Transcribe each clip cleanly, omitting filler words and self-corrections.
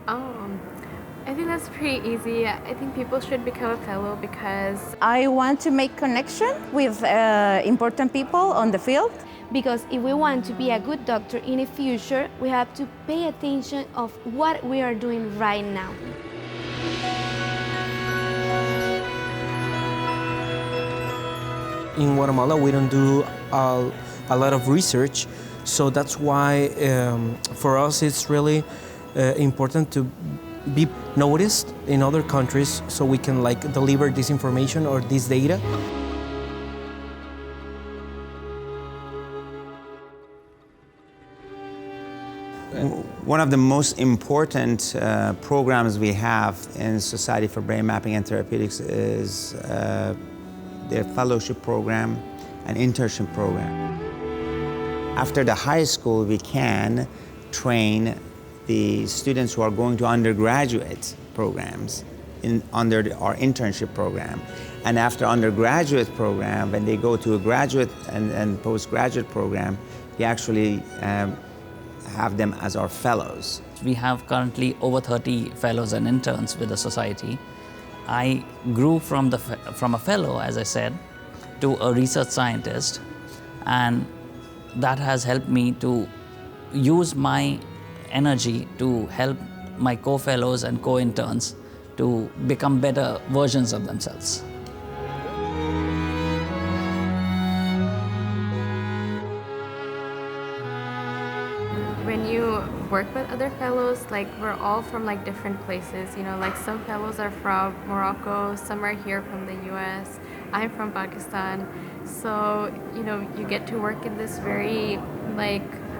Um, I think that's pretty easy. I think people should become a fellow because I want to make connection with important people on the field. Because if we want to be a good doctor in the future, we have to pay attention of what we are doing right now. In Guatemala, we don't do a lot of research, so that's why for us it's really important to be noticed in other countries so we can deliver this information or this data. One of the most important programs we have in Society for Brain Mapping and Therapeutics is their fellowship program and internship program. After the high school, we can train the students who are going to undergraduate programs under our internship program. And after undergraduate program, when they go to a graduate and postgraduate program, we actually have them as our fellows. We have currently over 30 fellows and interns with the society. I grew from a fellow, as I said, to a research scientist, and that has helped me to use my energy to help my co-fellows and co-interns to become better versions of themselves. when you work with other fellows, we're all from different places, some fellows are from Morocco, some are here from the US, I'm from Pakistan. So, you get to work in this very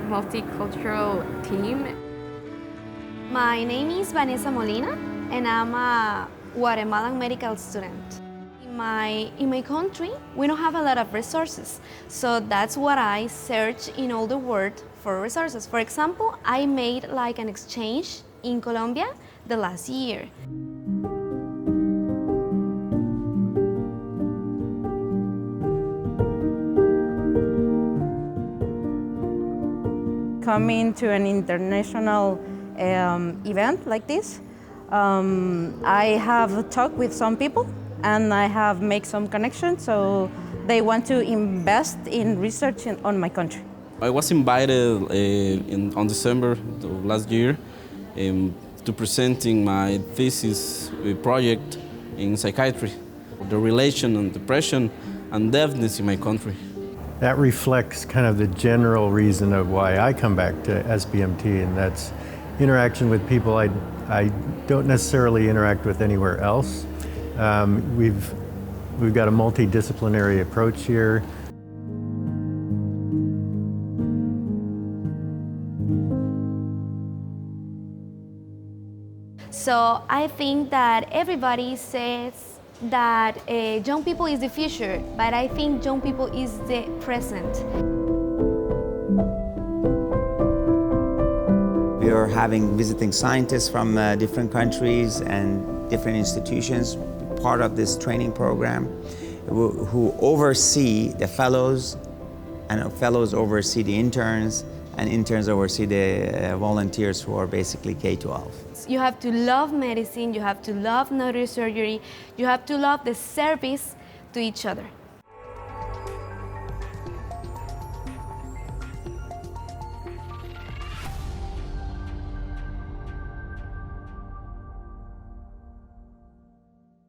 multicultural team. My name is Vanessa Molina, and I'm a Guatemalan medical student. In my country, we don't have a lot of resources, so that's what I search in all the world for resources. For example, I made an exchange in Colombia the last year. Coming to an international event like this, I have talked with some people and I have made some connections, so they want to invest in research on my country. I was invited on December of last year to presenting my thesis project in psychiatry, the relation on depression and deafness in my country. That reflects kind of the general reason of why I come back to SBMT, and that's interaction with people I don't necessarily interact with anywhere else. We've got a multidisciplinary approach here. So I think that everybody says that young people is the future, but I think young people is the present. We are having visiting scientists from different countries and different institutions, part of this training program, who oversee the fellows, and fellows oversee the interns, and interns oversee the volunteers who are basically K-12. You have to love medicine, you have to love neurosurgery, you have to love the service to each other.